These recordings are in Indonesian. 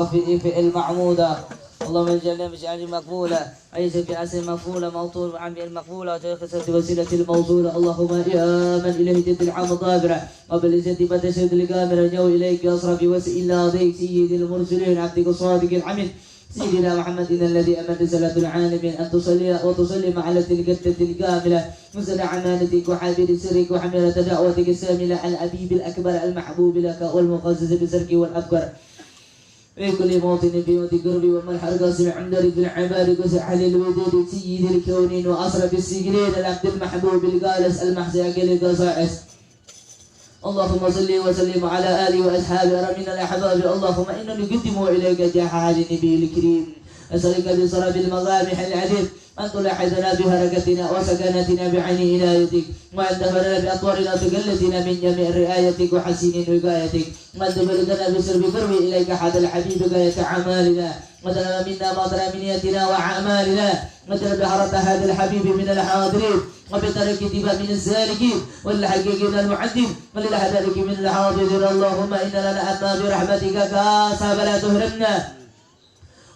في المعمودة. اللهم اجعلنا بشعر مقبولة عيش في عسل مقبولة موطول عن المقبولة وتخسر وسيلة الموصولة. اللهم يا من إليه جد الحمد ضابرة وبالعزة بتشهد القامرة جو إليك أصرف وسئل ضيق سيد المرسلين عبدك الصادق الحمد سيدنا محمد الذي أمن رسالة العالمين أن تصلي وتسلم على تلك الكاملة مسل عمانتك وحابر سرك وحملة دعوتك الساملة الأبيب الأكبر المحبوب لك والمقزز بسرك والأكبر في كل موطن في موت قربي ومن حرق سمع عند رب العباد وسحل الودود سيد الكونين وأصرف السجنين العبد المحبوب الجالس المحزي القصائص. اللهم صل وسلم على آله وأصحابه من الأحباب. اللهم إنا نقدم إليك جاح هذا النبي الكريم أسألك بصرف المظامح العديد أن تلاحظنا بهركتنا وسكنتنا بعين عنايتك وأن تغفرنا بأطوارنا بقلتنا من جميع رعايتك وحسين وقايتك وأن تبلغنا بسر قربي إليك حد الحبيب غاية أعمالنا وتنام منا مطر منيتنا وأعمالنا وتنام بحرة هذا الحبيب من الحاضرين وبطريق اتباع من السالكين والحقيق من المعدين وللحذارك من الحاضرين. اللهم إن لنا أتنا برحمتك كاسا فلا تهرمنا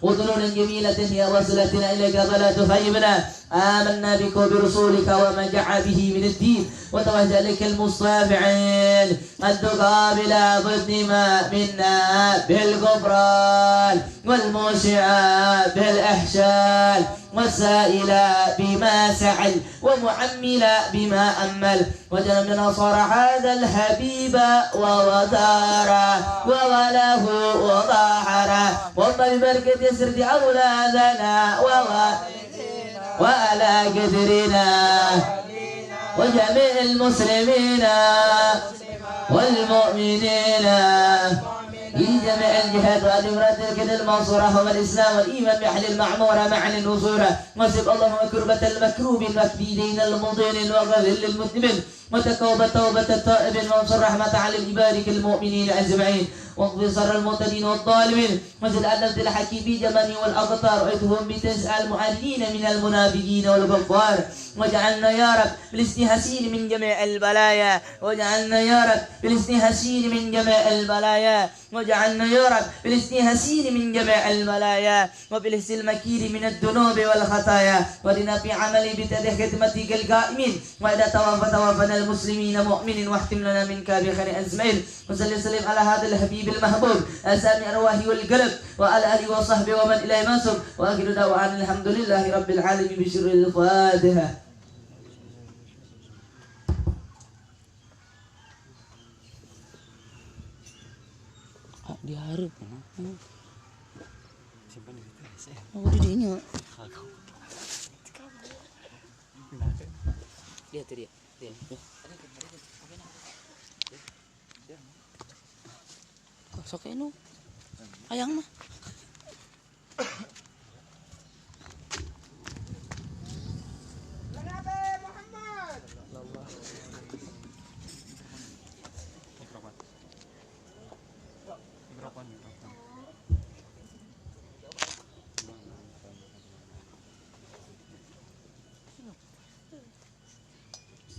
وظنونا جميلة هي وصلتنا إليك فلا تخيبنا. آمنا بك وبرسولك وما جاء به من الدين وتوجه لك المصطفعين أن تقابل ضد ما منا بالغفران والموسع بالإحسان والسائل بما سعل ومعمل بما أمل وجل من نصر هذا الحبيب وودارا ووله وظهرا وما ببركة يسرد أولادنا وعلى قدرنا وجميع المسلمين والمؤمنين في جميع الجهات وأدمرات الكد المنصورة والإسلام والإيمان بأهل المعمورة معا النصورة وسب اللهم كربة المكروب المكبيدين المضين وغذل المذنبين وتكوب توبة التائبين وانصر رحمة على العباد المؤمنين أجمعين واغفر شر المعتدين والظالمين وزل أدلة الحكيم جماني والأقطار وإذهم بتسعى المعادين من المنافقين والكفار وجعلنا يا رب بالاستهسين من جميع البلايا وجعلنا يا رب بالاستهسين من جميع البلايا وجعلنا يا رب بالاستهسين من جميع البلايا وبالحس المكير من الذنوب والخطايا ولنا في عمل بتدخ خدمتك القائمين وإذا توفنا المسلمين مؤمن واحتم لنا منك بخير أزمين وصلي وسلم على هذا الحبيب المحبوب أسامي أرواحي والقلب وعلى آله وصحبه ومن إليه منصب وآخر دعوانا الحمد لله رب العالمين بشر الفاتحة. Diharap oh didinya lihat dia sok eno ayang mah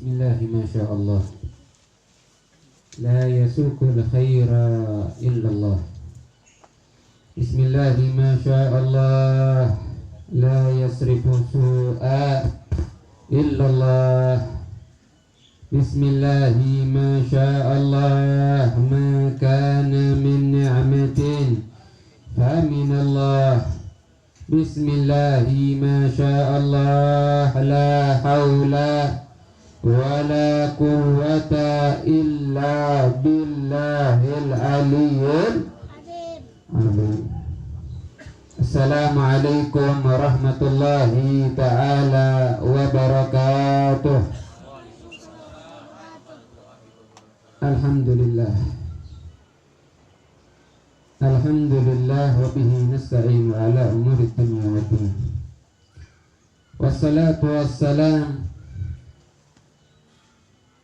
Bismillah masya Allah la yasukul khaira illallah. Bismillah masya Allah la yasrifu su'a illallah. Bismillah masya Allah ma kana min ni'matin fa min Allah. Bismillah masya Allah la hawla wala quwwata illa billahil aliyyil azim. Assalamualaikum warahmatullahi ta'ala wabarakatuh. Alhamdulillah Alhamdulillah wa bihi nasta'in ala umuri dunya wa din. Wassalatu wassalam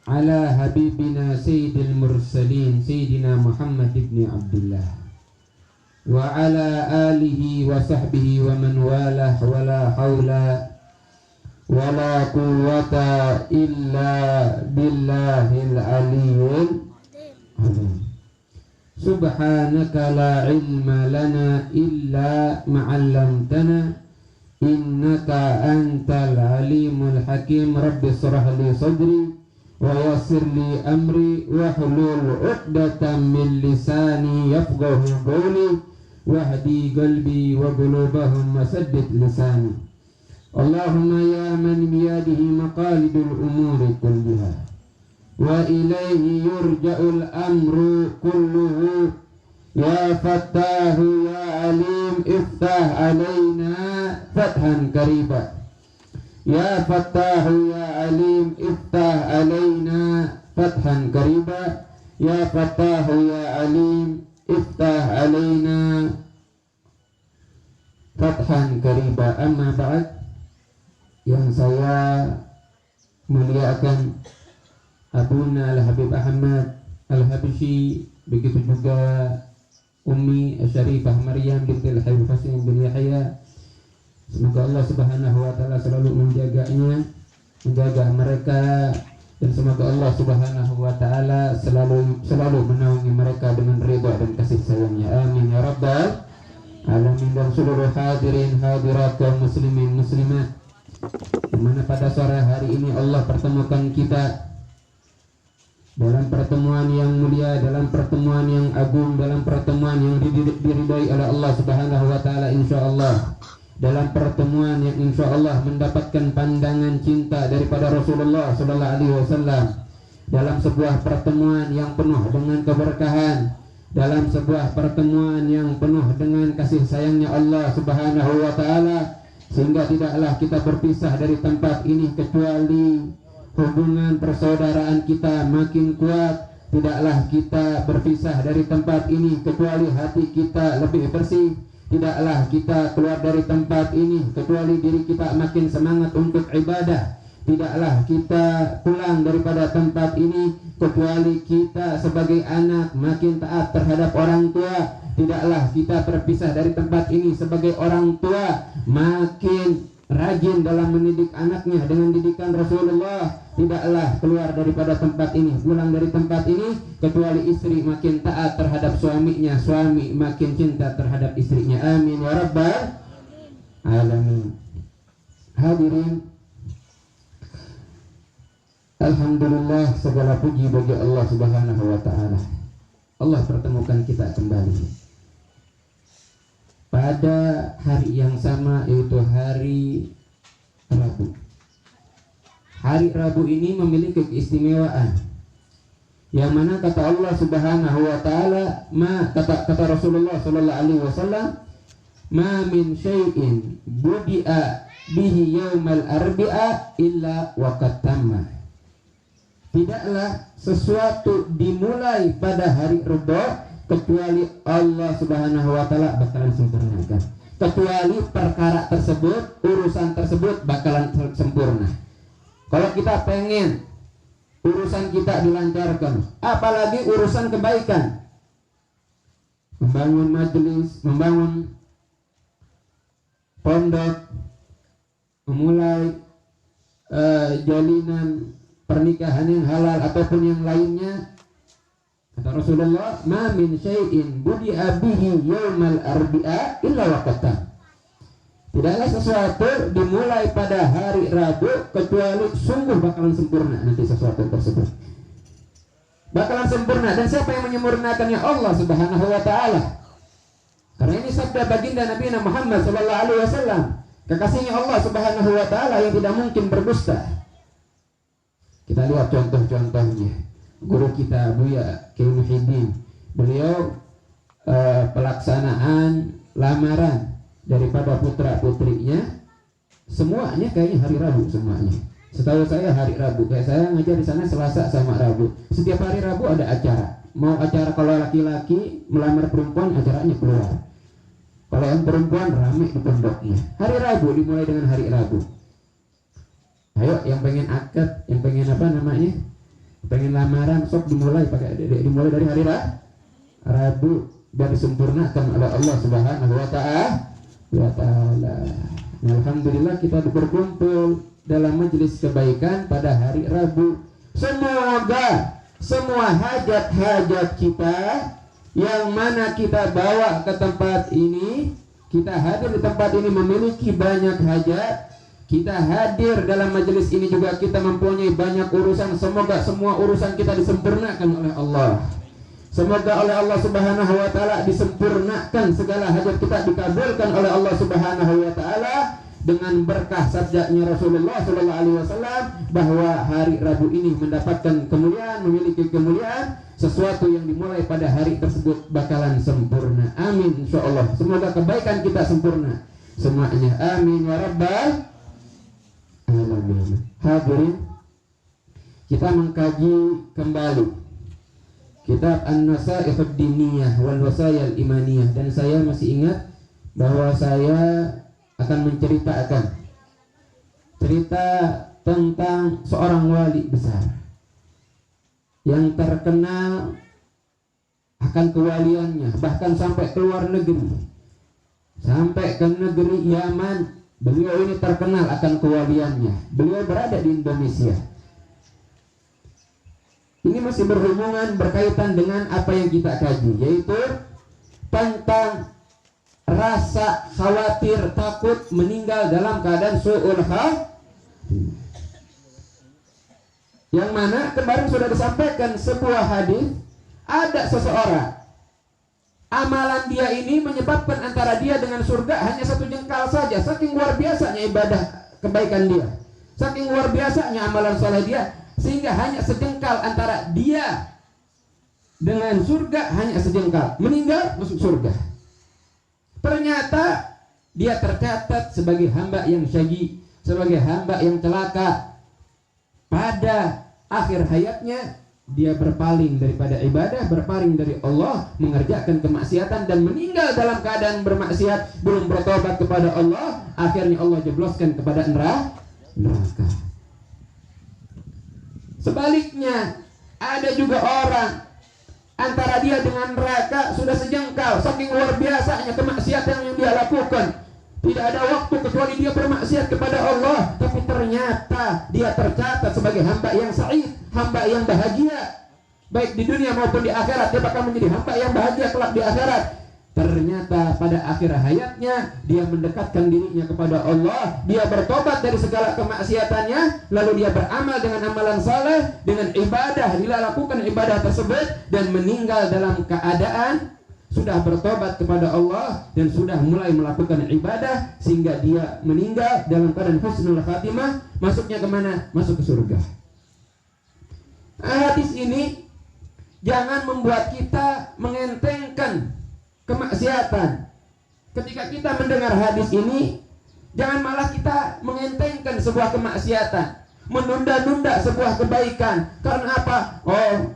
ala habibina sayyidil mursalin sayyidina Muhammad ibn Abdullah wa ala alihi wa sahbihi wa man walah wa la hawla wa la quwwata illa billahil aliyyil azim. Subhanaka la ilma lana illa ma'allamtana innaka antal alimul hakim. Rabbi shrah li sadri wa yassir li amri wa hlul 'uqdatam min lisani yafqahu qawli wahdi qalbi wa qulubahum wa saddid lisani. Allahumma ya man biyadihi maqalidul umuri kulliha wa ilayhi yurja'ul amru kulluhu. Ya Fattahu ya Alim iftah alaina fathan qariba. Ya Fattahu ya Alim iftah alaina fathan qariba. Ya Fattahu ya Alim iftah alaina fathan qariba. Amma ba'd. Yang saya muliakan Abuna Al-Habib Ahmad Al-Habsyi, begitu juga Ummi Syarifah Maryam binti Al-Habib Hasan bin Yahya. Semoga Allah Subhanahu wa taala selalu menjaganya, menjaga mereka, dan semoga Allah Subhanahu wa taala selalu menaungi mereka dengan ridha dan kasih sayangnya. Amin ya rabbal alamin. Dan seluruh hadirin hadirat kaum muslimin muslimat, dimana pada sore hari ini Allah pertemukan kita dalam pertemuan yang mulia, dalam pertemuan yang agung, dalam pertemuan yang diridhai oleh Allah Subhanahu wa taala insyaallah, dalam pertemuan yang insyaallah mendapatkan pandangan cinta daripada Rasulullah sallallahu alaihi wasallam, dalam sebuah pertemuan yang penuh dengan keberkahan, dalam sebuah pertemuan yang penuh dengan kasih sayangnya Allah Subhanahu wa taala, sehingga tidaklah kita berpisah dari tempat ini kecuali hubungan persaudaraan kita makin kuat. Tidaklah kita berpisah dari tempat ini kecuali hati kita lebih bersih. Tidaklah kita keluar dari tempat ini kecuali diri kita makin semangat untuk ibadah. Tidaklah kita pulang daripada tempat ini kecuali kita sebagai anak makin taat terhadap orang tua. Tidaklah kita terpisah dari tempat ini sebagai orang tua makin rajin dalam mendidik anaknya dengan didikan Rasulullah. Tidaklah keluar daripada tempat ini, pulang dari tempat ini kecuali istri makin taat terhadap suaminya, suami makin cinta terhadap istrinya. Amin ya rabbal alamin. Hadirin, alhamdulillah, segala puji bagi Allah Subhanahu wa taala. Allah pertemukan kita kembali pada hari yang sama, yaitu hari Rabu. Hari Rabu ini memiliki keistimewaan, yang mana kata Allah Subhanahu wa taala, kata Rasulullah sallallahu alaihi wasallam, ma min syai'in budi'a bihi yaumal arbi'a illa waqad tamma. Tidaklah sesuatu dimulai pada hari Rabu kecuali Allah Subhanahu wa taala bakalan sempurnakan. Kecuali perkara tersebut, urusan tersebut bakalan sempurna. Kalau kita pengen urusan kita dilancarkan, apalagi urusan kebaikan, membangun majelis, membangun pondok, memulai jalinan pernikahan yang halal ataupun yang lainnya, kata Rasulullah, ma min syai'in budi'a bihi yaumal arbi'a illa waqata. Tidaklah sesuatu dimulai pada hari Rabu kecuali sungguh bakalan sempurna nanti sesuatu tersebut. Bakalan sempurna, dan siapa yang menyempurnakannya? Allah Subhanahu wa taala. Karena ini sabda baginda Nabi Muhammad sallallahu alaihi wasallam, kekasihnya Allah Subhanahu wa taala yang tidak mungkin berdusta. Kita lihat contoh-contohnya. Guru kita Buya Kiai Muhyiddin, beliau pelaksanaan lamaran daripada putra-putrinya semuanya kayaknya hari Rabu semuanya. Setahu saya hari Rabu, kayak saya ngajar di sana Selasa sama Rabu. Setiap hari Rabu ada acara. Mau acara kalau laki-laki melamar perempuan, acaranya keluar. Kalau yang perempuan ramai di pondoknya. Hari Rabu dimulai dengan hari Rabu. Ayo yang pengen akad, yang pengen apa namanya? Pengen lamaran, sok dimulai dari hari Rabu dan disempurnakan oleh Allah Subhanahu wa taala. Alhamdulillah kita berkumpul dalam majelis kebaikan pada hari Rabu. Semoga semua hajat-hajat kita yang mana kita bawa ke tempat ini, kita hadir di tempat ini memiliki banyak hajat, kita hadir dalam majelis ini juga kita mempunyai banyak urusan. Semoga semua urusan kita disempurnakan oleh Allah. Semoga oleh Allah Subhanahu wa taala disempurnakan segala hajat kita, dikabulkan oleh Allah Subhanahu wa taala dengan berkah sabdanya Rasulullah sallallahu alaihi wasallam bahwa hari Rabu ini mendapatkan kemuliaan, memiliki kemuliaan. Sesuatu yang dimulai pada hari tersebut bakalan sempurna. Amin insyaallah. Semoga kebaikan kita sempurna semuanya. Amin ya rabbal alamin. Hadirin, kita mengkaji kembali kitab An-Nasaih Ad-Diniyah wal Wasaya Al-Imaniyah, dan saya masih ingat bahwa saya akan menceritakan cerita tentang seorang wali besar yang terkenal akan kewaliannya, bahkan sampai ke luar negeri, sampai ke negeri Yaman. Beliau ini terkenal akan kewaliannya. Beliau berada di Indonesia. Ini masih berhubungan, berkaitan dengan apa yang kita kaji, yaitu tentang rasa khawatir, takut meninggal dalam keadaan su'ul khatimah. Yang mana kemarin sudah disampaikan sebuah hadis, ada seseorang, amalan dia ini menyebabkan antara dia dengan surga hanya satu jengkal saja. Saking luar biasanya ibadah kebaikan dia, saking luar biasanya amalan soleh dia, sehingga hanya sejengkal antara dia dengan surga, hanya sejengkal. Meninggal masuk surga. Ternyata dia tercatat sebagai hamba yang syaqi, sebagai hamba yang celaka. Pada akhir hayatnya dia berpaling daripada ibadah, berpaling dari Allah, mengerjakan kemaksiatan dan meninggal dalam keadaan bermaksiat, belum bertobat kepada Allah. Akhirnya Allah jebloskan kepada neraka. Sebaliknya, ada juga orang antara dia dengan neraka sudah sejengkal, saking luar biasanya kemaksiatan yang dia lakukan. Tidak ada waktu kecuali dia bermaksiat kepada Allah, tapi ternyata dia tercatat sebagai hamba yang sa'id, hamba yang bahagia, baik di dunia maupun di akhirat. Dia bakal menjadi hamba yang bahagia kelak di akhirat. Ternyata pada akhir hayatnya dia mendekatkan dirinya kepada Allah, dia bertobat dari segala kemaksiatannya, lalu dia beramal dengan amalan saleh, dengan ibadah, dia lakukan ibadah tersebut dan meninggal dalam keadaan sudah bertobat kepada Allah dan sudah mulai melakukan ibadah, sehingga dia meninggal dalam keadaan husnul khatimah. Masuknya kemana? Masuk ke surga. Hadis ini jangan membuat kita mengentengkan kemaksiatan. Ketika kita mendengar hadis ini, jangan malah kita mengentengkan sebuah kemaksiatan, menunda-nunda sebuah kebaikan. Karena apa? Oh,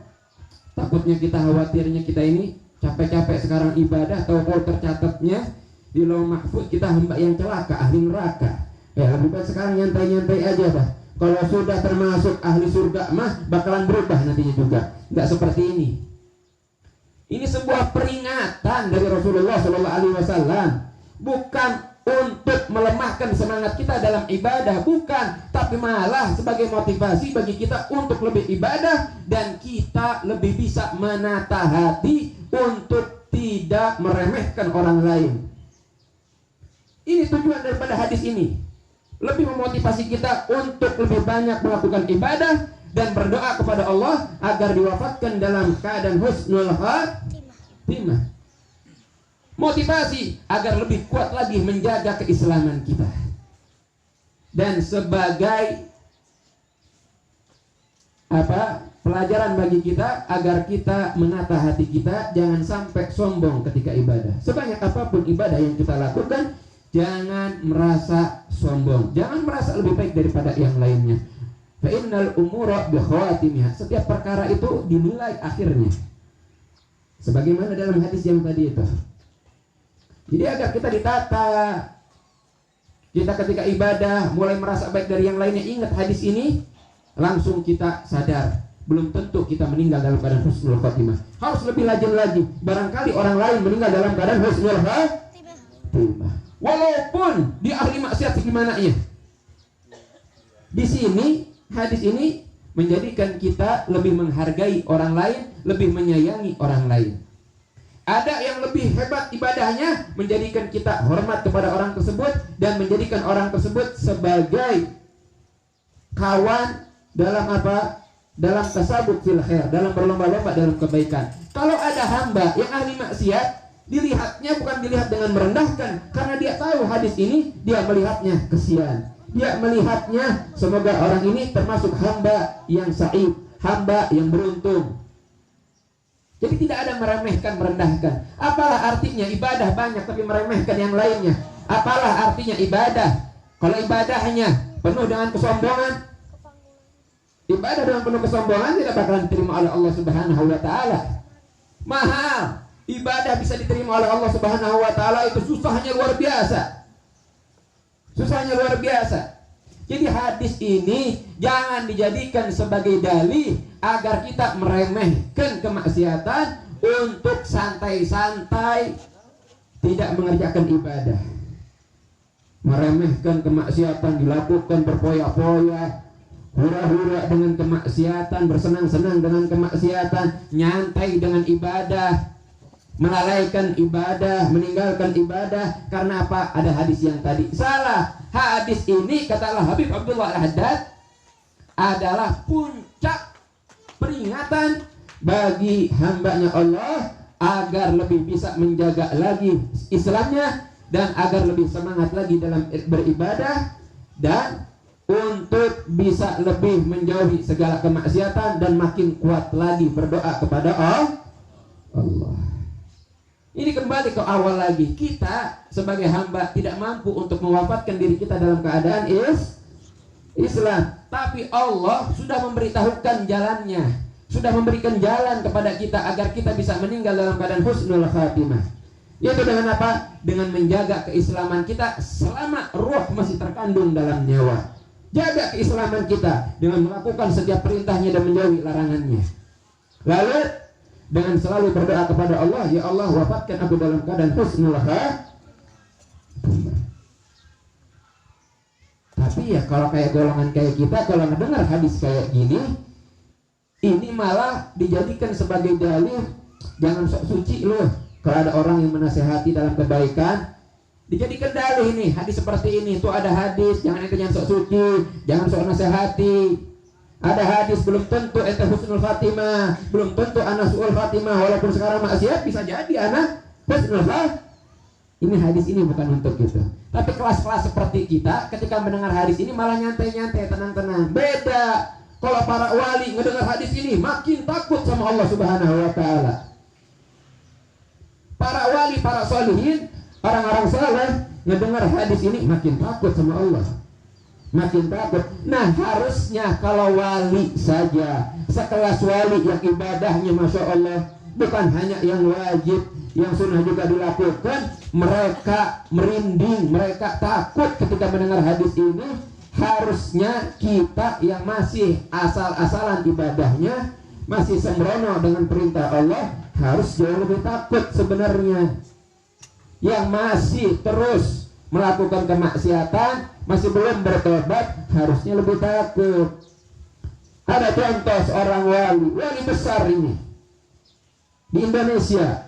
takutnya kita, khawatirnya kita ini capek-capek sekarang ibadah, tahu-tahu tercatatnya di lauh mahfuz kita hamba yang celaka, ahli neraka. Ya, lebih baik sekarang nyantai-nyantai aja dah. Kalau sudah termasuk ahli surga mah bakalan berubah nantinya juga. Nggak seperti ini. Ini sebuah peringatan dari Rasulullah SAW, bukan untuk melemahkan semangat kita dalam ibadah, bukan, tapi malah sebagai motivasi bagi kita untuk lebih ibadah dan kita lebih bisa menata hati untuk tidak meremehkan orang lain. Ini tujuan daripada hadis ini, lebih memotivasi kita untuk lebih banyak melakukan ibadah dan berdoa kepada Allah agar diwafatkan dalam keadaan husnul khatimah. Motivasi agar lebih kuat lagi menjaga keislaman kita. Dan sebagai pelajaran bagi kita agar kita menata hati kita, jangan sampai sombong ketika ibadah. Sebanyak apapun ibadah yang kita lakukan, jangan merasa sombong, jangan merasa lebih baik daripada yang lainnya. Fa innal umura bi khawatimiha. Setiap perkara itu dinilai akhirnya. Sebagaimana dalam hadis yang tadi itu. Jadi agar kita ditata, kita ketika ibadah mulai merasa baik dari yang lainnya, ingat hadis ini, langsung kita sadar, belum tentu kita meninggal dalam keadaan husnul khatimah. Harus lebih rajin lagi. Barangkali orang lain meninggal dalam keadaan husnul khatimah, walaupun dia ahli maksiat segimana ya. Di sini hadis ini menjadikan kita lebih menghargai orang lain, lebih menyayangi orang lain. Ada yang lebih hebat ibadahnya, menjadikan kita hormat kepada orang tersebut dan menjadikan orang tersebut sebagai kawan dalam apa? Dalam tasabut fil khair, dalam berlomba-lomba dalam kebaikan. Kalau ada hamba yang ahli maksiat, dilihatnya bukan dilihat dengan merendahkan, karena dia tahu hadis ini, dia melihatnya kesian. Dia melihatnya semoga orang ini termasuk hamba yang sa'id, hamba yang beruntung. Jadi tidak ada meremehkan, merendahkan. Apalah artinya ibadah banyak tapi meremehkan yang lainnya? Apalah artinya ibadah kalau ibadahnya penuh dengan kesombongan? Ibadah dengan penuh kesombongan tidak bakalan diterima oleh Allah Subhanahu wa taala. Mahal. Ibadah bisa diterima oleh Allah Subhanahu wa taala itu susahnya luar biasa. Susahnya luar biasa. Jadi hadis ini jangan dijadikan sebagai dalih agar kita meremehkan kemaksiatan untuk santai-santai tidak mengerjakan ibadah. Meremehkan kemaksiatan, dilakukan berpoya-poya, hura-hura dengan kemaksiatan, bersenang-senang dengan kemaksiatan, nyantai dengan ibadah, melalaikan ibadah, meninggalkan ibadah. Karena apa? Ada hadis yang tadi salah. Hadis ini kata Habib Abdullah Al-Haddad adalah puncak peringatan bagi hambanya Allah agar lebih bisa menjaga lagi Islamnya dan agar lebih semangat lagi dalam beribadah dan untuk bisa lebih menjauhi segala kemaksiatan dan makin kuat lagi berdoa kepada Allah. Ini kembali ke awal lagi. Kita sebagai hamba tidak mampu untuk mewafatkan diri kita dalam keadaan Islam. Tapi Allah sudah memberitahukan jalannya, sudah memberikan jalan kepada kita agar kita bisa meninggal dalam keadaan husnul khatimah. Yaitu dengan apa? Dengan menjaga keislaman kita selama ruh masih terkandung dalam nyawa. Jaga keislaman kita dengan melakukan setiap perintahnya dan menjauhi larangannya. Lalu dengan selalu berdoa kepada Allah, ya Allah wafatkan aku dalam keadaan husnul khatimah. Tapi ya kalau kayak golongan kayak kita, kalau mendengar hadis kayak gini, ini malah dijadikan sebagai dalil. Jangan sok suci loh. Kalau ada orang yang menasehati dalam kebaikan, dijadikan dalih nih, hadis seperti ini. Tuh ada hadis, jangan sok suci, jangan sok nasehati. Ada hadis, belum tentu ente husnul khatimah, belum tentu anak su'ul khatimah. Walaupun sekarang maksiat, bisa jadi anak husnul khatimah. Ini hadis ini bukan untuk itu. Tapi kelas-kelas seperti kita ketika mendengar hadis ini malah nyantai-nyantai, tenang-tenang. Beda. Kalau para wali mendengar hadis ini makin takut sama Allah Subhanahu wa taala. Para wali, para solihin, orang-orang saleh mendengar hadis ini makin takut sama Allah. Makin takut. Nah harusnya kalau wali saja, sekelas wali yang ibadahnya Masya Allah, bukan hanya yang wajib, yang sunnah juga dilakukan, mereka merinding, mereka takut ketika mendengar hadis ini. Harusnya kita yang masih asal-asalan ibadahnya, masih sembrono dengan perintah Allah, harus jauh lebih takut sebenarnya. Yang masih terus melakukan kemaksiatan, masih belum bertobat, harusnya lebih takut. Ada contoh seorang wali besar ini di Indonesia,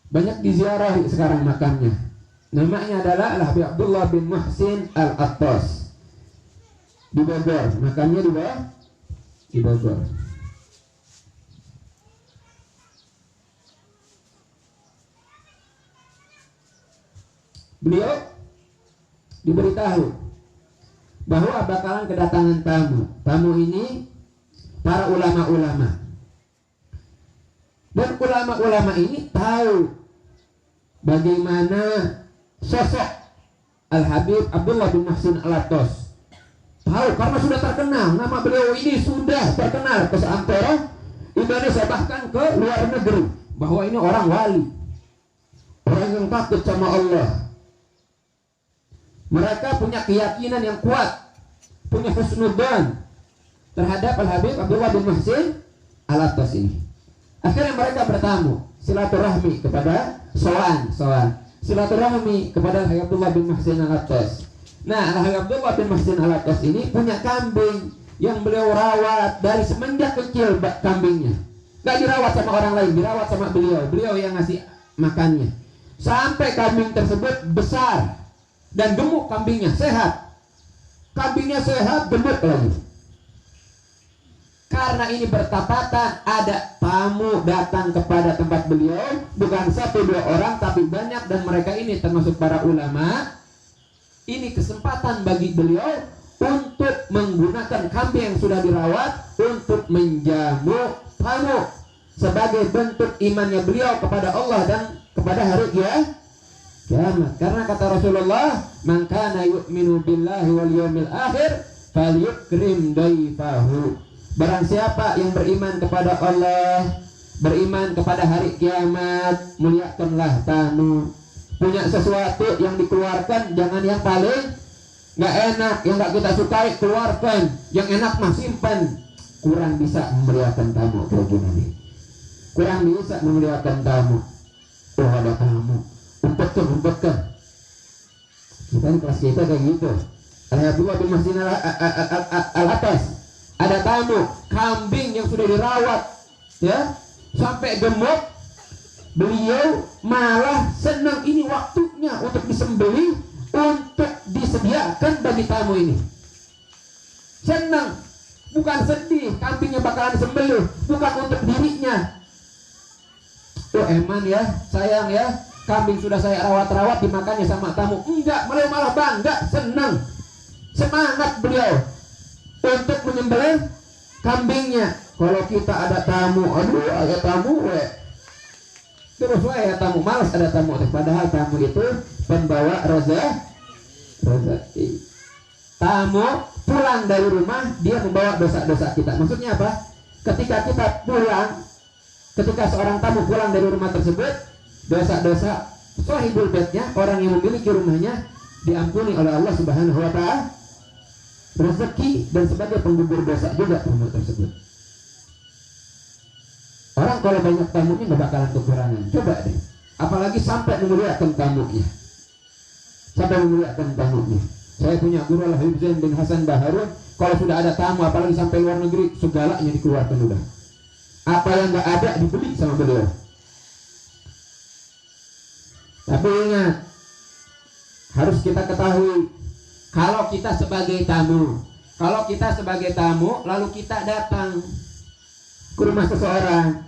banyak diziarahi sekarang makamnya. Namanya adalah Habib Abdullah bin Muhsin Al-Attas di Bogor. Makamnya di Bogor. Beliau diberitahu bahwa bakalan kedatangan tamu. Tamu ini para ulama-ulama. Dan ulama-ulama ini tahu bagaimana sosok Al-Habib Abdullah bin Muhsin Al-Attas. Tahu karena sudah terkenal. Nama beliau ini sudah terkenal ke seantero Indonesia, bahkan ke luar negeri, bahwa ini orang wali, orang yang takut sama Allah. Mereka punya keyakinan yang kuat, punya husnudzan terhadap Al-Habib Abdullah bin Muhsin Al-Attas ini. Akhirnya mereka bertamu, silaturahmi kepada silaturahmi kepada Al-Habib Abdullah bin Muhsin Al-Attas. Nah, Al-Habib Abdullah bin Muhsin Al-Attas ini punya kambing yang beliau rawat dari semenjak kecil kambingnya. Nggak dirawat sama orang lain, dirawat sama beliau. Beliau yang ngasih makannya. Sampai kambing tersebut besar dan gemuk kambingnya, sehat. Kambingnya sehat, gemuk lagi. Karena ini bertepatan ada tamu datang kepada tempat beliau, bukan 1-2 orang tapi banyak, dan mereka ini termasuk para ulama. Ini kesempatan bagi beliau untuk menggunakan kambing yang sudah dirawat untuk menjamu tamu sebagai bentuk imannya beliau kepada Allah dan kepada hari kiamat. Karena kata Rasulullah, "Man kana yu'minu billahi wal yawmil akhir falyukrim daifahu." Barang siapa yang beriman kepada Allah, beriman kepada hari kiamat, muliakanlah tamu. Punya sesuatu yang dikeluarkan, jangan yang paling nggak enak, yang nggak kita sukai keluarkan, yang enak mah simpan. Kurang bisa memuliakan tamu kayak gini nih. Kurang bisa memuliakan tamu. Oh, ada tamu, umpetkan. Kita kelas kita kayak gitu. Alhamdulillah bin Masjid al-Atas. Ada tamu, kambing yang sudah dirawat, ya, sampai gemuk. Beliau malah senang, ini waktunya untuk disembelih, untuk disediakan bagi tamu ini. Senang, bukan sedih kambingnya bakalan disembelih, bukan untuk dirinya. Oh eman ya, sayang ya, kambing sudah saya rawat-rawat dimakannya sama tamu. Enggak, malah bangga, senang, semangat beliau untuk menyembelih kambingnya. Kalau kita ada tamu, aduh ada tamu terus ya tamu, malas ada tamu. Padahal tamu itu pembawa rezeki. Tamu pulang dari rumah, dia membawa dosa-dosa kita. Maksudnya apa? Ketika kita pulang, ketika seorang tamu pulang dari rumah tersebut, dosa-dosa sahibul baitnya, orang yang memiliki rumahnya, diampuni oleh Allah Subhanahu wa ta'ala. Rezeki dan sebagai penggugur dosa juga rumah tersebut. Orang kalau banyak tamunya nggak bakalan kekurangan. Coba deh, apalagi sampai memuliakan tamunya. Sampai memuliakan tamunya. Saya punya guru Al-Habib Zain bin Hasan Baharun, kalau sudah ada tamu apalagi sampai luar negeri, segalanya dikeluarkan udah. Apa yang nggak ada dibeli sama beliau. Tapi ingat, harus kita ketahui, kalau kita sebagai tamu, lalu kita datang ke rumah seseorang,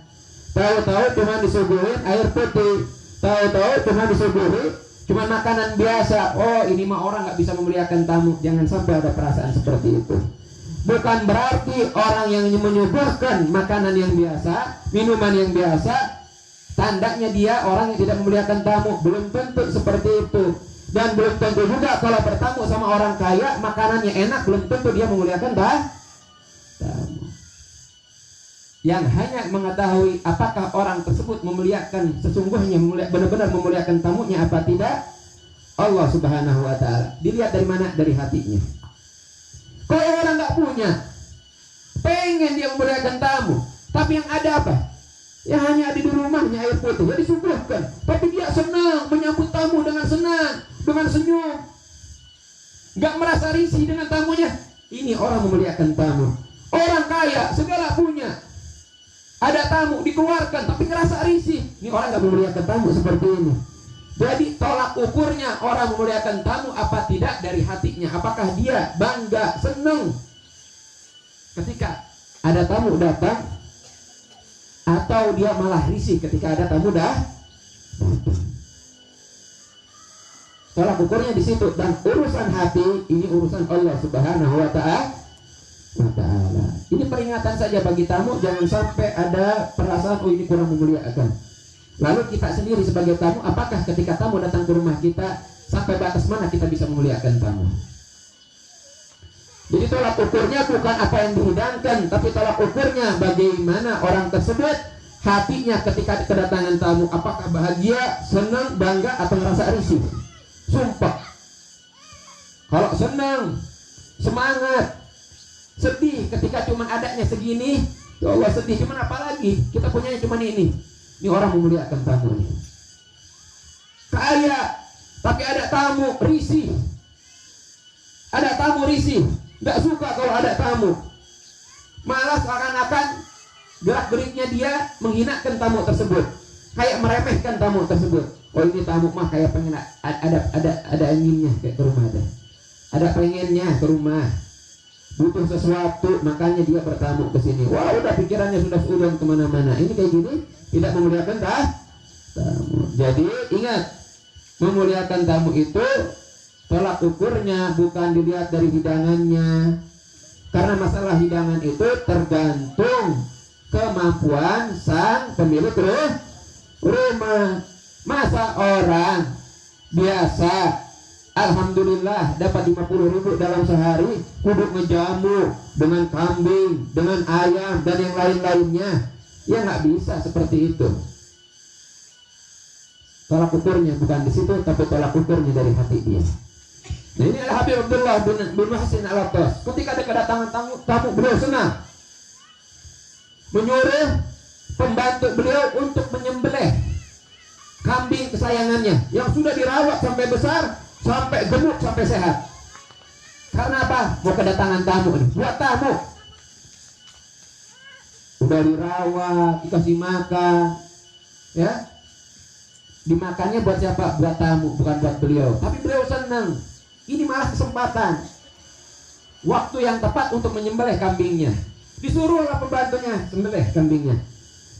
tahu-tahu cuma disuguhin air putih, tahu-tahu cuma disuguhin cuma makanan biasa. Oh, ini mah orang nggak bisa memuliakan tamu. Jangan sampai ada perasaan seperti itu. Bukan berarti orang yang menyuguhkan makanan yang biasa, minuman yang biasa, tandanya dia orang yang tidak memuliakan tamu. Belum tentu seperti itu. Dan belum tentu juga kalau bertamu sama orang kaya, makanannya enak, belum tentu dia memuliakan tamu. Yang hanya mengetahui apakah orang tersebut memuliakan, sesungguhnya benar-benar memuliakan tamunya apa tidak, Allah Subhanahu wa ta'ala. Dilihat dari mana? Dari hatinya. Kalau orang nggak punya, pengen dia memuliakan tamu, tapi yang ada apa? Ya hanya ada di rumahnya air putih, ya disuguhkan, tapi dia senang menyambut tamu dengan senang, dengan senyum, nggak merasa risih dengan tamunya. Ini orang memuliakan tamu. Orang kaya segala punya, ada tamu dikeluarkan tapi ngerasa risih. Ini orang nggak memuliakan tamu seperti ini. Jadi tolak ukurnya orang memuliakan tamu apa tidak dari hatinya. Apakah dia bangga, senang ketika ada tamu datang, atau dia malah risih ketika ada tamu datang. Tolak ukurnya di situ. Dan urusan hati ini urusan Allah Subhanahu wa ta'ala. Ini peringatan saja bagi tamu, jangan sampai ada perasaan oh ini kurang memuliakan. Lalu kita sendiri sebagai tamu, apakah ketika tamu datang ke rumah kita, sampai batas mana kita bisa memuliakan tamu? Jadi tolak ukurnya bukan apa yang dihidangkan, tapi tolak ukurnya bagaimana orang tersebut hatinya ketika kedatangan tamu. Apakah bahagia, senang, bangga, atau merasa risih? Sumpah, kalau senang, semangat. Sedih ketika cuman adanya segini, ya Allah sedih, cuman apalagi kita punyanya cuman ini. Ini orang memuliakan tamu ini. Kaya tapi ada tamu risih. Ada tamu risih, nggak suka kalau ada tamu. Malah seakan-akan gerak-geriknya dia menghinakan tamu tersebut, kayak meremehkan tamu tersebut. Oh ini tamu mah kayak pengen ada anginnya kayak ke rumah ada pengennya ke rumah, butuh sesuatu, makanya dia bertamu ke sini. Wah udah pikirannya sudah udang kemana-mana. Ini kayak gini tidak memuliakan tamu. Jadi ingat, memuliakan tamu itu tolak ukurnya bukan dilihat dari hidangannya, karena masalah hidangan itu tergantung kemampuan sang pemilik rumah. Masa orang biasa alhamdulillah dapat 50.000 dalam sehari, kudu ngejamu dengan kambing, dengan ayam dan yang lain-lainnya? Ya nggak bisa seperti itu. Tolak ukurnya bukan di situ, tapi tolak ukurnya dari hati dia. Nah ini adalah Habib Abdullah bin Muhsin Al-Attas. Ketika ada kedatangan tamu, beliau senang menyuruh pembantu beliau untuk menyembelih kambing kesayangannya yang sudah dirawat sampai besar, sampai gemuk, sampai sehat. Karena apa? Mau kedatangan tamu nih, buat tamu. Udah dirawat, dikasih makan, ya. Dimakannya buat siapa? Buat tamu, bukan buat beliau. Tapi beliau senang. Ini malah kesempatan, waktu yang tepat untuk menyembelih kambingnya. Disuruhlah pembantunya sembelih kambingnya.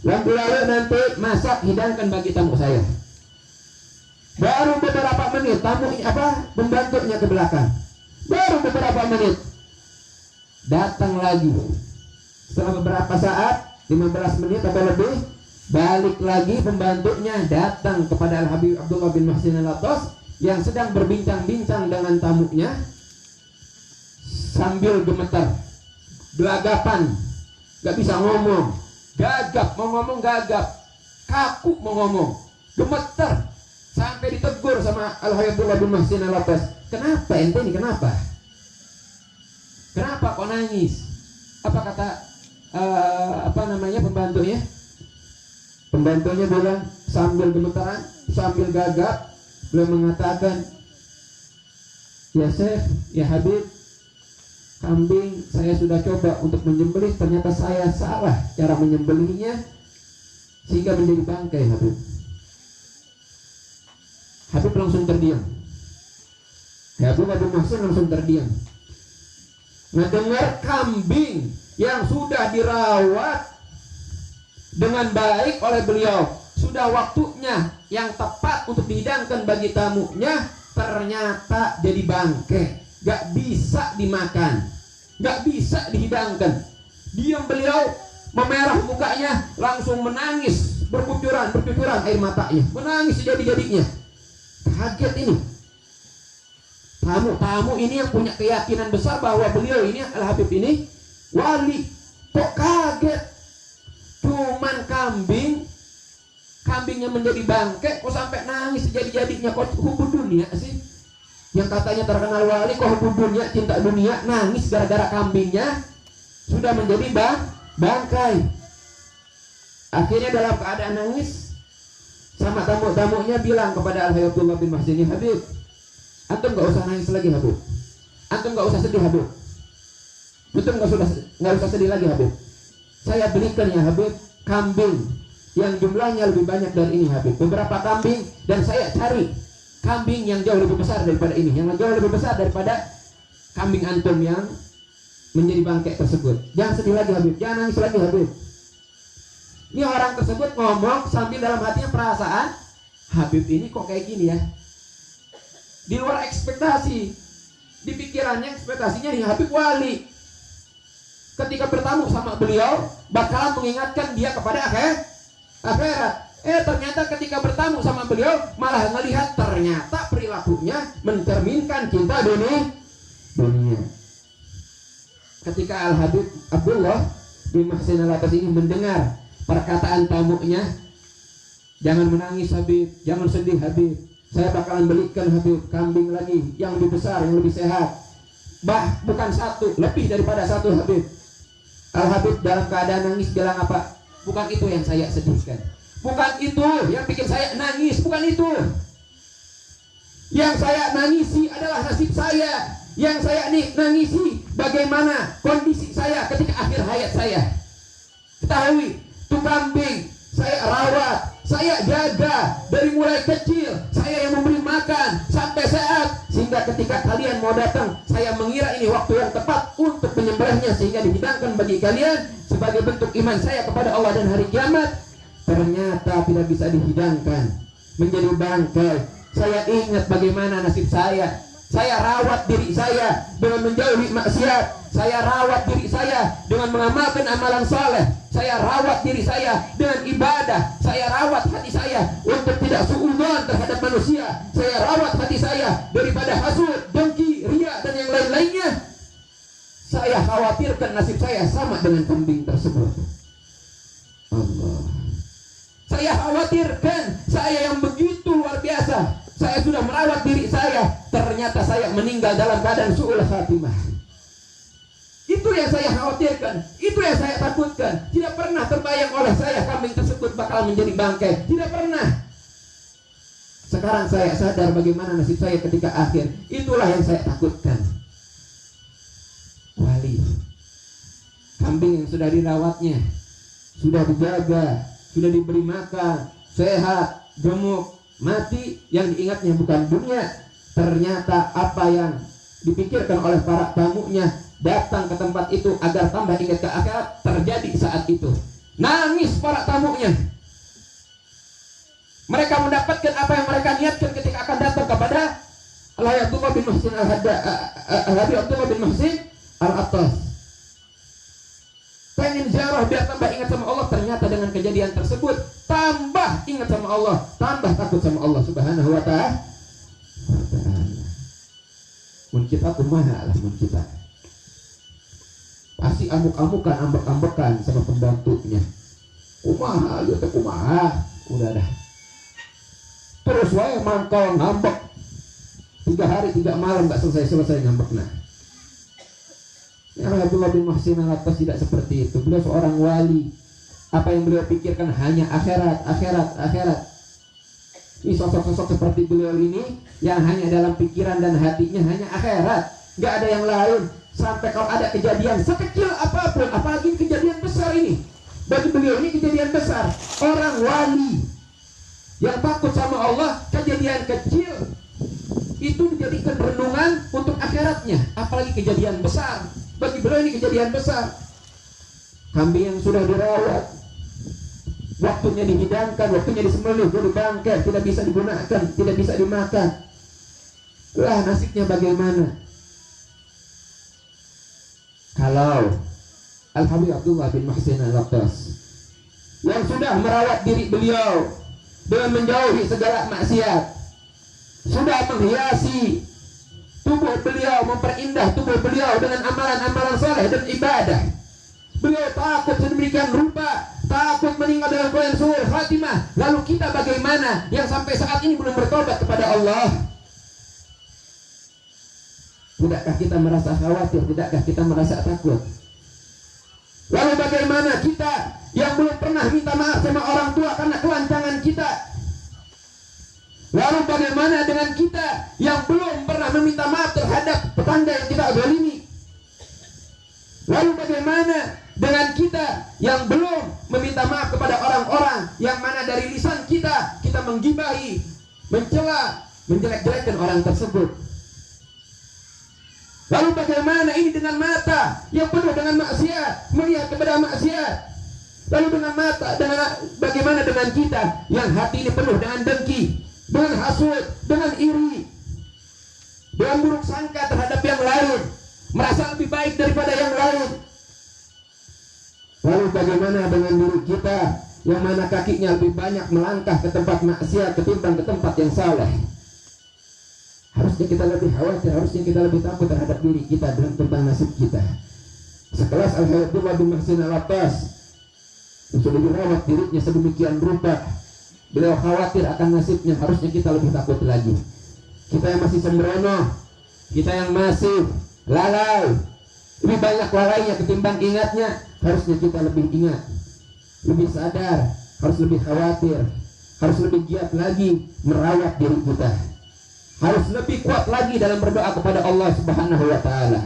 Yang lalu nanti masak, hidangkan bagi tamu saya. Baru beberapa menit pembantunya ke belakang. Baru beberapa menit datang lagi. Setelah beberapa saat, 15 menit atau lebih, balik lagi pembantunya datang kepada Al-Habib Abdullah bin Muhsin Al-Attas yang sedang berbincang-bincang dengan tamunya sambil gemetar, gelagapan, gak bisa ngomong, gagap, mau ngomong gagap, kaku mau ngomong, gemetar, sampai ditegur sama Al-Habib Abdullah bin Muhsin Al-Attas. Kenapa ente ini, kenapa? Kenapa kok nangis? Apa kata pembantunya? Pembantunya bilang sambil gemetaran, sambil gagap, beliau mengatakan, ya Syekh, ya Habib, kambing saya sudah coba untuk menyembelih, ternyata saya salah cara menyembelihnya sehingga menjadi bangkai Habib. Habib langsung terdiam. Habib Abdul Muhsin langsung terdiam. Mendengar kambing yang sudah dirawat dengan baik oleh beliau, sudah waktunya yang tepat untuk dihidangkan bagi tamunya, ternyata jadi bangkai, gak bisa dimakan, gak bisa dihidangkan. Diam beliau, memerah mukanya, langsung menangis, bercucuran air matanya, menangis sejadi-jadinya. Kaget ini. Tamu ini yang punya keyakinan besar bahwa beliau ini Al-Habib ini wali, kok kaget? Cuman kambingnya menjadi bangkai, kok sampai nangis sejadi-jadinya? Kok hubud dunia sih? Yang katanya terkenal wali, kok hubud dunia, cinta dunia, nangis gara-gara kambingnya sudah menjadi bangkai. Akhirnya dalam keadaan nangis, sama tamu-tamunya bilang kepada Al-Habib Abdullah bin Muhsin, Habib, antum gak usah nangis lagi Habib, antum gak usah sedih Habib, antum gak usah sedih lagi Habib. Saya belikan ya Habib kambing yang jumlahnya lebih banyak dari ini Habib, beberapa kambing, dan saya cari kambing yang jauh lebih besar daripada ini, yang jauh lebih besar daripada kambing antum yang menjadi bangkai tersebut. Jangan sedih lagi Habib, jangan nangis lagi Habib. Ini orang tersebut ngomong sambil dalam hatinya perasaan, Habib ini kok kayak gini ya, di luar ekspektasi. Di pikirannya ekspektasinya nih Habib wali, ketika bertamu sama beliau bakalan mengingatkan dia kepada akhirat. Ternyata ketika bertamu sama beliau malah melihat ternyata perilakunya mencerminkan cinta dunia. Ketika Al-Habib Abdullah bin Muhsin Al-Attas ini mendengar perkataan tamunya, jangan menangis Habib, jangan sedih Habib, saya bakalan belikan Habib kambing lagi yang lebih besar, yang lebih sehat, bukan satu, lebih daripada satu Habib. Al-Habib dalam keadaan nangis bilang apa? Bukan itu yang saya sedihkan, bukan itu yang bikin saya nangis, bukan itu. Yang saya nangisi adalah nasib saya. Yang saya nangisi bagaimana kondisi saya ketika akhir hayat saya. Ketahui, tuh kambing saya rawat, saya jaga dari mulai kecil, saya yang memberi makan sampai sehat, sehingga ketika kalian mau datang, saya mengira ini waktu yang tepat untuk menyembelihnya sehingga dihidangkan bagi kalian sebagai bentuk iman saya kepada Allah dan hari kiamat. Ternyata tidak bisa dihidangkan, menjadi bangkai. Saya ingat bagaimana nasib saya. Saya rawat diri saya dengan menjauhi maksiat. Saya rawat diri saya dengan mengamalkan amalan saleh. Saya rawat diri saya dengan ibadah. Saya rawat hati saya untuk tidak suudzon terhadap manusia. Saya rawat hati saya daripada hasud, dengki, riya dan yang lain-lainnya. Saya khawatirkan nasib saya sama dengan kambing tersebut. Allah. Saya khawatirkan saya yang begitu luar biasa. Saya sudah merawat diri saya, ternyata saya meninggal dalam keadaan su'ul khatimah. Itu yang saya khawatirkan, itu yang saya takutkan. Tidak pernah terbayang oleh saya kambing tersebut bakal menjadi bangkai. Tidak pernah. Sekarang saya sadar bagaimana nasib saya ketika akhir. Itulah yang saya takutkan. Wali, kambing yang sudah dirawatnya, sudah dijaga, sudah diberi makan, sehat, gemuk, mati, yang diingatnya bukan dunia. Ternyata apa yang dipikirkan oleh para tamunya datang ke tempat itu agar tambah ingat ke akhirat terjadi saat itu. Nangis para tamunya. Mereka mendapatkan apa yang mereka niatkan ketika akan datang kepada Abdullah bin Muhsin Abdullah bin Muhsin Al-Attas. Pengen ziarah biar tambah ingat sama Allah. Ternyata dengan kejadian tersebut tambah ingat sama Allah, tambah takut sama Allah Subhanahu wa ta'ala. Mun kita kumaha lah, mun kita pasti amuk-amukan, ambek-ambekan sama pembantunya. Kumaha, ya teh kumaha, udah dah. Terus wae mangkal ngambek 3 hari 3 malam gak selesai ngambekna. Ya, Abdullah bin Muhsin Al-Attas tidak seperti itu. Beliau seorang wali. Apa yang beliau pikirkan hanya akhirat. Ini sosok-sosok seperti beliau ini yang hanya dalam pikiran dan hatinya hanya akhirat, nggak ada yang lain. Sampai kalau ada kejadian sekecil apapun, apalagi kejadian besar ini, bagi beliau ini kejadian besar. Orang wali yang takut sama Allah, kejadian kecil itu dijadikan renungan untuk akhiratnya, apalagi kejadian besar. Bagi beliau ini kejadian besar. Kambing yang sudah dirawat, waktunya dihidangkan, waktunya disembelih, jadi bangkai, tidak bisa digunakan, tidak bisa dimakan. Lah nasibnya bagaimana? Kalau Al-Habib Abdullah bin Muhsin Al-Attas yang sudah merawat diri beliau dengan menjauhi segala maksiat, sudah menghiasi tubuh beliau, memperindah tubuh beliau dengan amalan-amalan saleh dan ibadah. Beliau takut sedemikian rupa, takut meninggal dalam keadaan su'ul khatimah. Lalu kita bagaimana yang sampai saat ini belum bertobat kepada Allah? Tidakkah kita merasa khawatir? Tidakkah kita merasa takut? Lalu bagaimana kita yang belum pernah minta maaf sama orang tua karena kelancangan kita? Lalu bagaimana dengan kita yang belum pernah meminta maaf terhadap tetangga yang kita zalimi? Lalu bagaimana dengan kita yang belum meminta maaf kepada orang-orang yang mana dari lisan kita menggibahi, mencela, menjelek-jelekkan orang tersebut? Lalu bagaimana ini dengan mata yang penuh dengan maksiat, melihat kepada maksiat? Lalu dengan mata, bagaimana dengan kita yang hati ini penuh dengan dengki, dengan hasud, dengan iri, dengan buruk sangka terhadap yang lain, merasa lebih baik daripada yang lain? Lalu bagaimana dengan diri kita yang mana kakinya lebih banyak melangkah ke tempat maksiat ketimbang ke tempat yang saleh? Harusnya kita lebih khawatir, harusnya kita lebih takut terhadap diri kita dan tentang nasib kita. Sekelas Al-Habib bin Muhsin Al-Attas yang sudah dirawat dirinya sedemikian rupa, beliau khawatir akan nasibnya. Harusnya kita lebih takut lagi. Kita yang masih sembrono, kita yang masih lalai, lebih banyak lalainya ketimbang ingatnya. Harusnya kita lebih ingat, lebih sadar, harus lebih khawatir, harus lebih giat lagi merawat diri kita, harus lebih kuat lagi dalam berdoa kepada Allah Subhanahu wa ta'ala.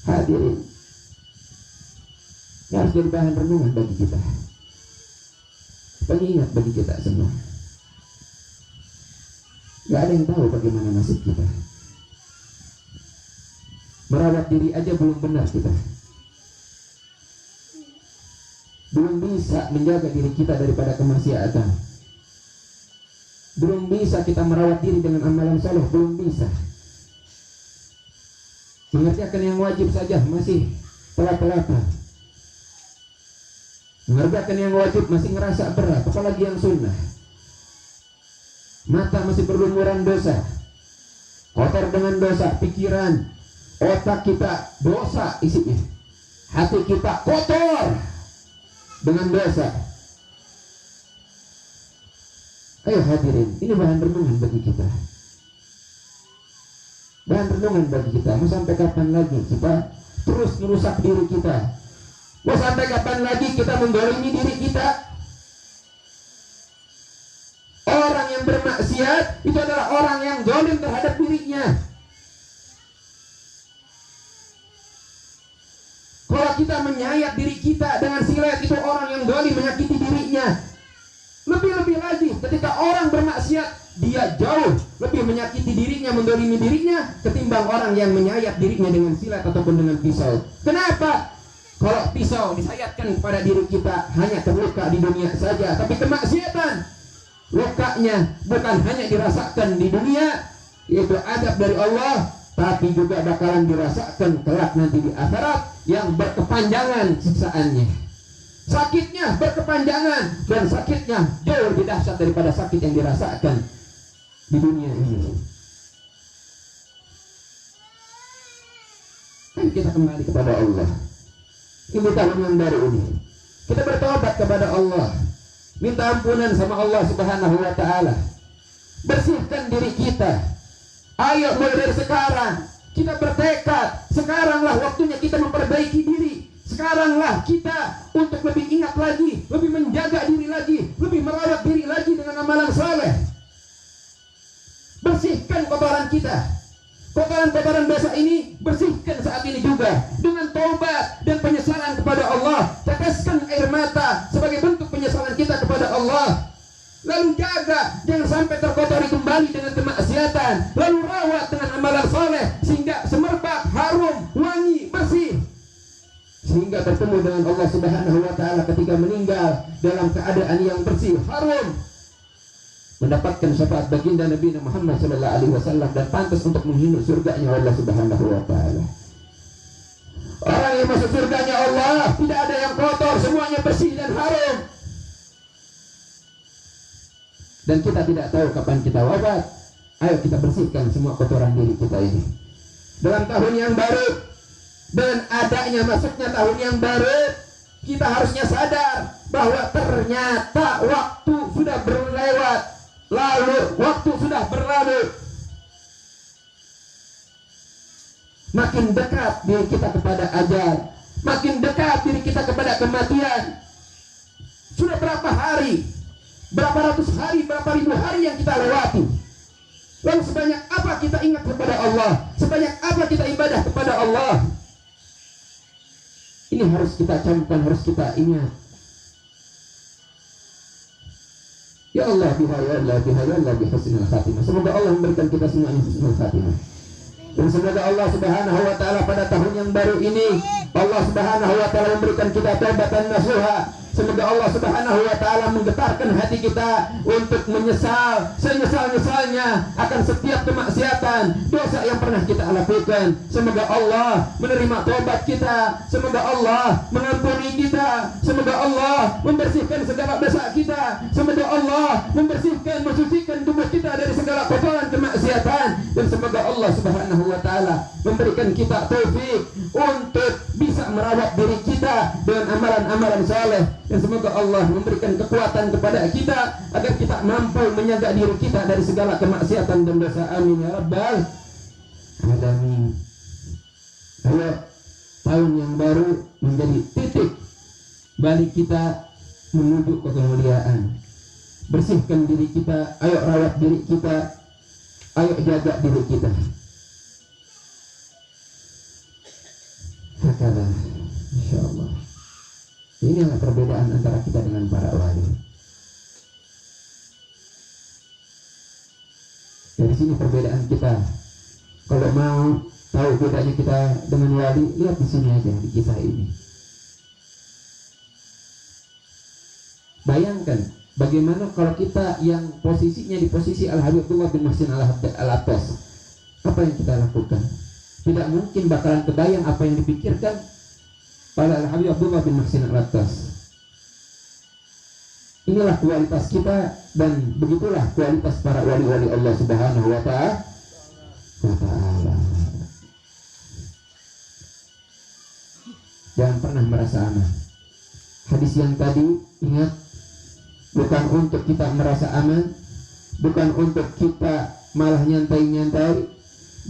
Hadirin, Ini harus jadi bahan renungan bagi kita, pengingat bagi kita semua. Gak ada yang tahu bagaimana nasib kita. Merawat diri aja belum benar kita, belum bisa menjaga diri kita daripada kemaksiatan, belum bisa kita merawat diri dengan amalan saleh, belum bisa. Mengerjakan yang wajib saja masih telat-telatan. Mengerjakan yang wajib masih ngerasa berat, apalagi yang sunnah. Mata masih berlumuran dosa, kotor dengan dosa, pikiran, otak kita dosa isinya, hati kita kotor dengan dosa. Ayo hadirin, ini bahan renungan bagi kita. Bahan renungan bagi kita. Mau sampai kapan lagi kita terus merusak diri kita? Mau sampai kapan lagi kita menggolimi diri kita? Orang yang bermaksiat itu adalah orang yang zalim terhadap dirinya. Kalau kita menyayat diri kita dengan silet, itu orang yang zalim menyakiti dirinya. Lebih-lebih lagi ketika orang bermaksiat, dia jauh lebih menyakiti dirinya, mendolimi dirinya, ketimbang orang yang menyayat dirinya dengan silet ataupun dengan pisau. Kenapa? Kalau pisau disayatkan kepada diri kita hanya terluka di dunia saja, tapi kemaksiatan lukanya bukan hanya dirasakan di dunia, yaitu adab dari Allah, tapi juga bakalan dirasakan kelak nanti di akhirat yang berkepanjangan siksaannya. Sakitnya berkepanjangan dan sakitnya jauh lebih dahsyat daripada sakit yang dirasakan di dunia ini. Ayo kita kembali kepada Allah. Ini tahun yang baru ini, kita bertobat kepada Allah, minta ampunan sama Allah Subhanahu wa Ta'ala, bersihkan diri kita. Ayo mulai dari sekarang kita bertekad, sekaranglah waktunya kita memperbaiki diri. Sekaranglah kita untuk lebih ingat lagi, lebih menjaga diri lagi, lebih merawat diri lagi dengan amalan saleh. Bersihkan kotoran kita, kotoran-kotoran dosa ini bersihkan saat ini juga dengan taubat dan penyesalan kepada Allah. Teteskan air mata sebagai bentuk penyesalan kita kepada Allah. Lalu jaga jangan sampai terkotori kembali dengan kemaksiatan. Lalu rawat dengan amalan saleh sehingga semerbak, harum, wangi, bersih, sehingga bertemu dengan Allah Subhanahu wa Ta'ala ketika meninggal dalam keadaan yang bersih, harum, mendapatkan syafaat baginda Nabi Muhammad sallallahu alaihi wasallam dan pantas untuk menghidup surganya Allah Subhanahu wa Ta'ala. Orang yang masuk surganya Allah tidak ada yang kotor, semuanya bersih dan harum. Dan kita tidak tahu kapan kita wafat. Ayo kita bersihkan semua kotoran diri kita ini dalam tahun yang baru. Dan adanya masuknya tahun yang baru, kita harusnya sadar bahwa ternyata waktu sudah berlewat, waktu sudah berlalu. Makin dekat diri kita kepada ajal, makin dekat diri kita kepada kematian. Sudah berapa hari, berapa ratus hari, berapa ribu hari yang kita lewati. Lalu sebanyak apa kita ingat kepada Allah, sebanyak apa kita ibadah kepada Allah. Ini harus kita camkan, harus kita ingat. Ya Allah, biha ya Allah, biha ya Allah, bihusnul khatimah. Semoga Allah memberikan kita semuanya husnul khatimah. Dan semoga Allah Subhanahu wa Ta'ala pada tahun yang baru ini, Allah Subhanahu wa Ta'ala memberikan kita taubatan nasuha. Semoga Allah Subhanahu wa Ta'ala menggetarkan hati kita untuk menyesal senyesal-nyesalnya akan setiap kemaksiatan, dosa yang pernah kita lakukan. Semoga Allah menerima taubat kita, semoga Allah mengampuni kita, semoga Allah membersihkan segala dosa kita, semoga Allah membersihkan, mensucikan tubuh kita dari segala kotoran kemaksiatan, dan semoga Allah Subhanahu wa Ta'ala memberikan kita taufik untuk bisa merawat diri kita dengan amalan-amalan saleh. Dan semoga Allah memberikan kekuatan kepada kita agar kita mampu menjaga diri kita dari segala kemaksiatan dan dosa. Amin ya rabbal alamin. Ayo tahun yang baru menjadi titik balik kita menuju ke kemuliaan. Bersihkan diri kita, ayo rawat diri kita, ayo jaga diri kita. Hakala insyaallah. Inilah perbedaan antara kita dengan para wali. Dari sini perbedaan kita. Kalau mau tahu bedanya kita dengan wali, lihat di sini aja di kisah ini. Bayangkan bagaimana kalau kita yang posisinya di posisi Al-Habib Abdullah bin Muhsin Al-Attas, apa yang kita lakukan? Tidak mungkin bakalan kebayang apa yang dipikirkan pada Al-Habib Abdullah bin Muhsin Al-Attas. Inilah kualitas kita, dan begitulah kualitas para wali-wali Allah Subhanahu wa Ta'ala. Jangan pernah merasa aman. Hadis yang tadi, ingat, bukan untuk kita merasa aman, bukan untuk kita malah nyantai-nyantai,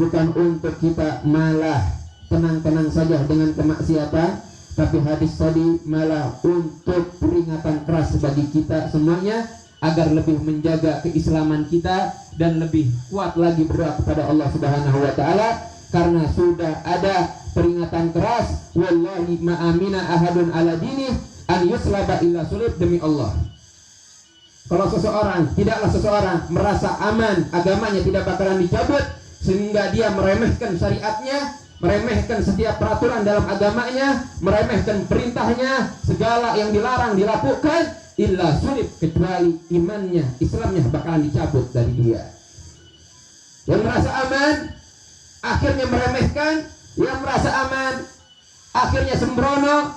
bukan untuk kita malah tenang-tenang saja dengan kemaksiatan, tapi hadis tadi malah untuk peringatan keras bagi kita semuanya agar lebih menjaga keislaman kita dan lebih kuat lagi berdoa kepada Allah Subhanahu wa Ta'ala, karena sudah ada peringatan keras, wallahi ma amina ahadun ala dini an yuslaba illa sulib, demi Allah. Kalau tidaklah seseorang merasa aman, agamanya tidak bakalan dicabut, sehingga dia meremehkan syariatnya, meremehkan setiap peraturan dalam agamanya, meremehkan perintahnya, segala yang dilarang dilakukan, illa sulib, kecuali imannya, Islamnya bakalan dicabut dari dia. Yang merasa aman akhirnya meremehkan, yang merasa aman akhirnya sembrono,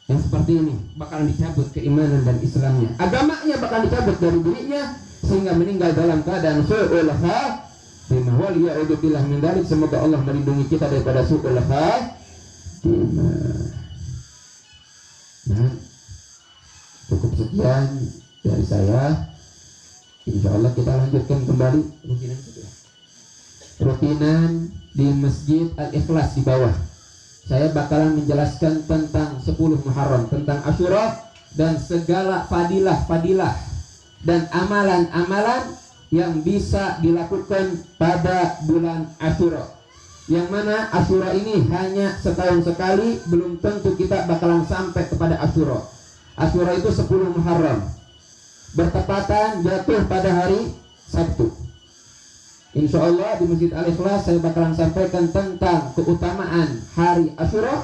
yang seperti ini bakalan dicabut keimanan dan Islamnya, agamanya bakalan dicabut dari dirinya, sehingga meninggal dalam keadaan su'ul khatimah. Waliya'udzubillah min dzalik. Semoga Allah melindungi kita daripada su'ul khatimah. Nah, cukup sekian dari saya. Insya Allah kita lanjutkan kembali rutinan di Masjid Al-Ikhlas di bawah. Saya bakalan menjelaskan tentang 10 Muharram, tentang Asyura dan segala fadilah-fadilah dan amalan-amalan yang bisa dilakukan pada bulan Asyura. Yang mana Asyura ini hanya setahun sekali, belum tentu kita bakalan sampai kepada Asyura. Asyura itu 10 Muharram, bertepatan jatuh pada hari Sabtu. Insya Allah di Masjid Al-Ikhlas saya bakalan sampaikan tentang keutamaan hari Asyura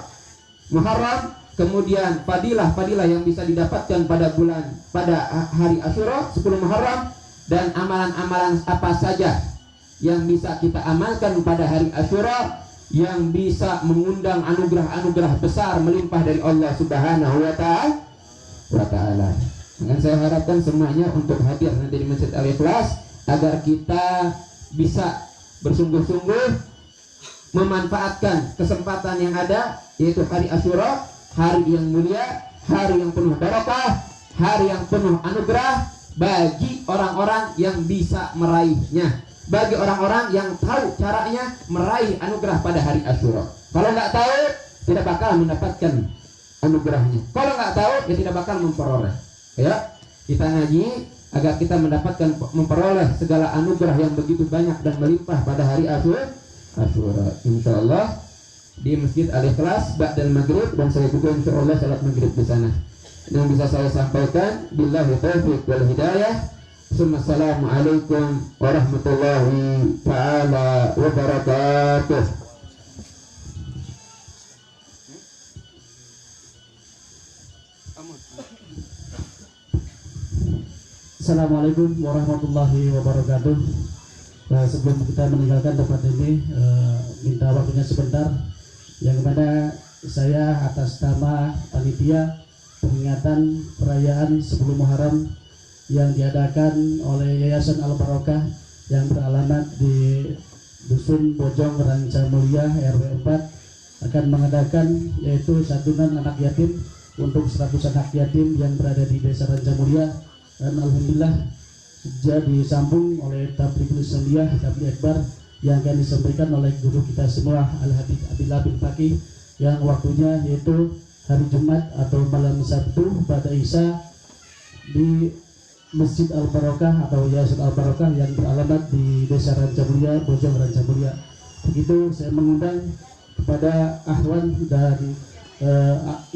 Muharram, kemudian fadilah-fadilah yang bisa didapatkan pada hari Asyura 10 Muharram, dan amalan-amalan apa saja yang bisa kita amalkan pada hari Asyura yang bisa mengundang anugerah-anugerah besar melimpah dari Allah Subhanahu wa Ta'ala. Dan saya harapkan semuanya untuk hadir nanti di Masjid Al-Ikhlas agar kita bisa bersungguh-sungguh memanfaatkan kesempatan yang ada, yaitu hari Asyura, hari yang mulia, hari yang penuh barakah, hari yang penuh anugerah bagi orang-orang yang bisa meraihnya, bagi orang-orang yang tahu caranya meraih anugerah pada hari Asyura. Kalau nggak tahu, tidak bakal mendapatkan anugerahnya. Kalau nggak tahu, ya tidak bakal memperoleh. Ya, kita ngaji agar kita mendapatkan, memperoleh segala anugerah yang begitu banyak dan melimpah pada hari Asyura. Insya Allah di Masjid Al-Ikhlas ba'dal maghrib, dan saya juga insya Allah salat maghrib di sana. Yang bisa saya sampaikan, billahi taufiq wal hidayah. Assalamualaikum warahmatullahi ta'ala wabarakatuh. Assalamualaikum warahmatullahi wabarakatuh. Nah, sebelum kita meninggalkan tempat ini, minta waktunya sebentar, yang mana saya atas nama panitia peringatan perayaan 10 Muharram yang diadakan oleh Yayasan Al-Barokah yang beralamat di Dusun Bojong Rancamulya RW 4 akan mengadakan yaitu santunan anak yatim untuk 100 anak yatim yang berada di Desa Rancamulya, dan alhamdulillah sudah disambung oleh tabligh Islamiyah, tabligh akbar yang akan disampaikan oleh guru kita semua Al-Habib Abdillah bin Faqih, yang waktunya yaitu hari Jumat atau malam Sabtu pada Isya di Masjid Al-Barokah atau Yayasan Al-Barokah yang beralamat di Desa Rancamulya, Bojong Rancamulya. Begitu saya mengundang kepada Ahwan dan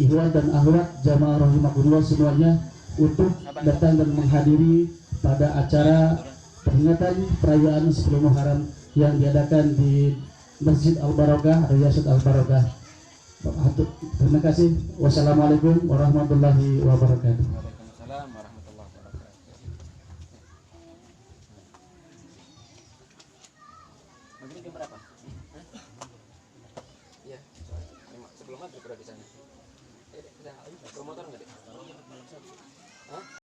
ikhwan dan akhwat jamaah rahimakumullah semuanya untuk datang dan menghadiri pada acara peringatan perayaan 10 Muharram yang diadakan di Masjid Al-Barokah, Riyasat Al-Barokah. Terima kasih. Wassalamualaikum warahmatullahi wabarakatuh. Waalaikumsalam warahmatullahi wabarakatuh. Maghrib jam berapa? Iya, sebelum maghrib udah di sana. Promotor nggak deh?